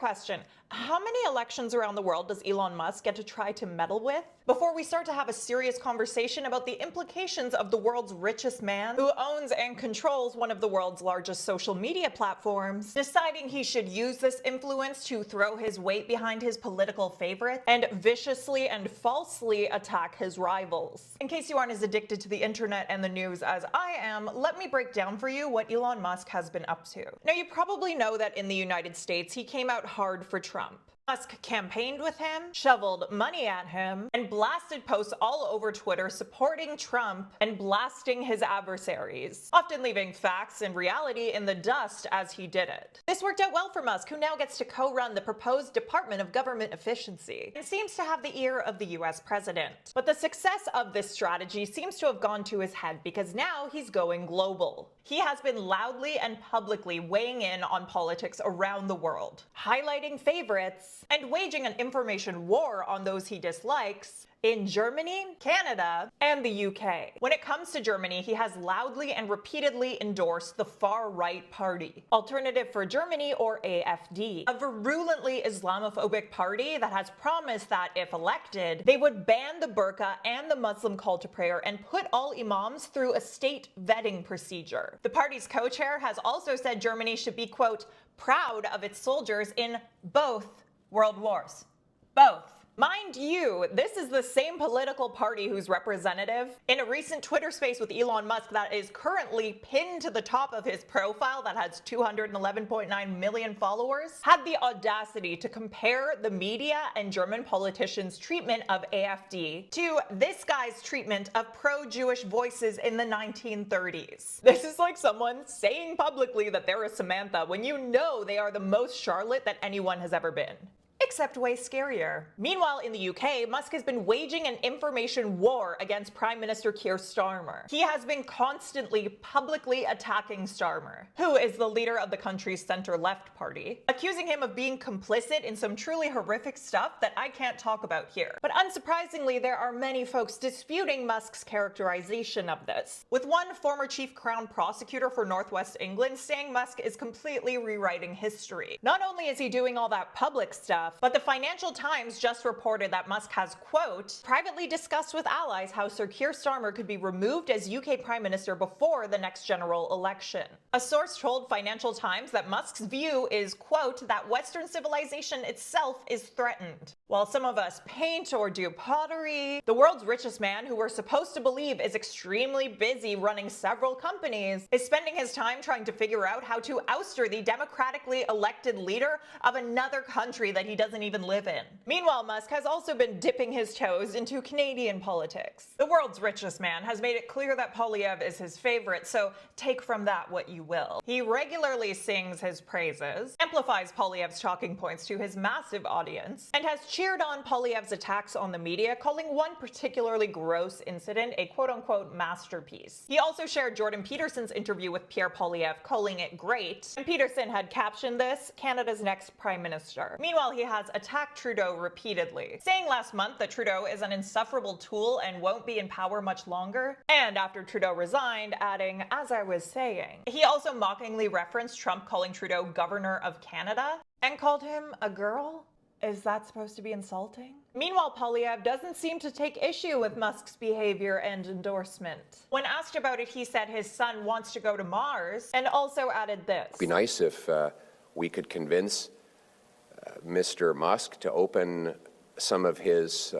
question. How many elections around the world does Elon Musk get to try to meddle with before we start to have a serious conversation about the implications of the world's richest man, who owns and controls one of the world's largest social media platforms, deciding he should use this influence to throw his weight behind his political favorite and viciously and falsely attack his rivals? In case you aren't as addicted to the internet and the news as I am, let me break down for you what Elon Musk has been up to. Now, you probably know that in the United States, he came out hard for Trump. Musk campaigned with him, shoveled money at him, and blasted posts all over Twitter supporting Trump and blasting his adversaries, often leaving facts and reality in the dust as he did it. This worked out well for Musk, who now gets to co-run the proposed Department of Government Efficiency and seems to have the ear of the US president. But the success of this strategy seems to have gone to his head because now he's going global. He has been loudly and publicly weighing in on politics around the world, highlighting favorites, and waging an information war on those he dislikes in Germany, Canada, and the UK. When it comes to Germany, he has loudly and repeatedly endorsed the far-right party, Alternative for Germany, or AfD, a virulently Islamophobic party that has promised that if elected, they would ban the burqa and the Muslim call to prayer and put all imams through a state vetting procedure. The party's co-chair has also said Germany should be, quote, proud of its soldiers in both world wars. Both. Mind you, this is the same political party whose representative, in a recent Twitter space with Elon Musk that is currently pinned to the top of his profile that has 211.9 million followers, had the audacity to compare the media and German politicians' treatment of AfD to this guy's treatment of pro-Jewish voices in the 1930s. This is like someone saying publicly that they're a Samantha when you know they are the most Charlotte that anyone has ever been. Except way scarier. Meanwhile, in the UK, Musk has been waging an information war against Prime Minister Keir Starmer. He has been constantly publicly attacking Starmer, who is the leader of the country's center-left party, accusing him of being complicit in some truly horrific stuff that I can't talk about here. But unsurprisingly, there are many folks disputing Musk's characterization of this, with one former chief crown prosecutor for Northwest England saying Musk is completely rewriting history. Not only is he doing all that public stuff, but the Financial Times just reported that Musk has, quote, privately discussed with allies how Sir Keir Starmer could be removed as UK Prime Minister before the next general election. A source told Financial Times that Musk's view is, quote, that Western civilization itself is threatened. While some of us paint or do pottery, the world's richest man, who we're supposed to believe is extremely busy running several companies, is spending his time trying to figure out how to ouster the democratically elected leader of another country that he doesn't even live in. Meanwhile, Musk has also been dipping his toes into Canadian politics. The world's richest man has made it clear that Poilievre is his favorite, so take from that what you will. He regularly sings his praises, amplifies Poilievre's talking points to his massive audience, and has cheered on Poilievre's attacks on the media, calling one particularly gross incident a quote-unquote masterpiece. He also shared Jordan Peterson's interview with Pierre Poilievre, calling it great, and Peterson had captioned this, Canada's next Prime Minister. Meanwhile, he has attacked Trudeau repeatedly, saying last month that Trudeau is an insufferable tool and won't be in power much longer, and after Trudeau resigned, adding, as I was saying. He also mockingly referenced Trump calling Trudeau Governor of Canada, and called him a girl? Is that supposed to be insulting? Meanwhile, Poilievre doesn't seem to take issue with Musk's behavior and endorsement. When asked about it, he said his son wants to go to Mars, and also added this. It'd be nice if we could convince Mr. Musk to open some of his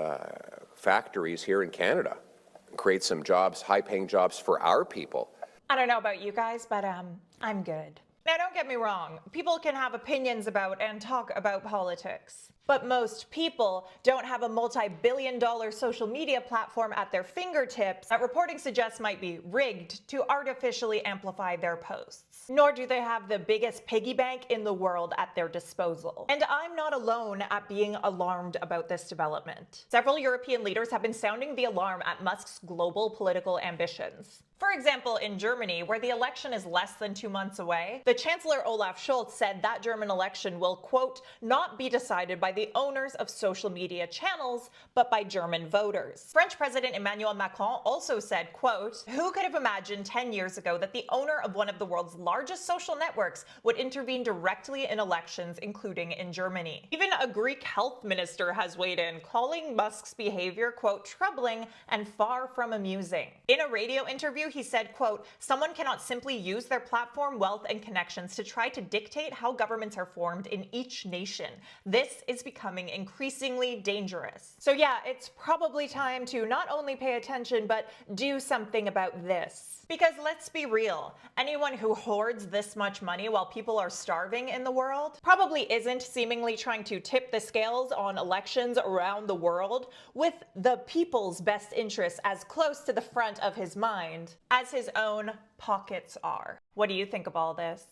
factories here in Canada and create some jobs, high-paying jobs for our people. I don't know about you guys, but I'm good. Now, don't get me wrong. People can have opinions about and talk about politics. But most people don't have a multi-billion-dollar social media platform at their fingertips that reporting suggests might be rigged to artificially amplify their posts. Nor do they have the biggest piggy bank in the world at their disposal. And I'm not alone at being alarmed about this development. Several European leaders have been sounding the alarm at Musk's global political ambitions. For example, in Germany, where the election is less than 2 months away, the Chancellor Olaf Scholz said that German election will, quote, not be decided by the the owners of social media channels, but by German voters. French President Emmanuel Macron also said, quote, "Who could have imagined 10 years ago that the owner of one of the world's largest social networks would intervene directly in elections, including in Germany?" Even a Greek health minister has weighed in, calling Musk's behavior, quote, "troubling and far from amusing." In a radio interview, he said, quote, "Someone cannot simply use their platform, wealth, and connections to try to dictate how governments are formed in each nation. This is becoming increasingly dangerous." So yeah, it's probably time to not only pay attention, but do something about this. Because let's be real, anyone who hoards this much money while people are starving in the world probably isn't seemingly trying to tip the scales on elections around the world with the people's best interests as close to the front of his mind as his own pockets are. What do you think of all this?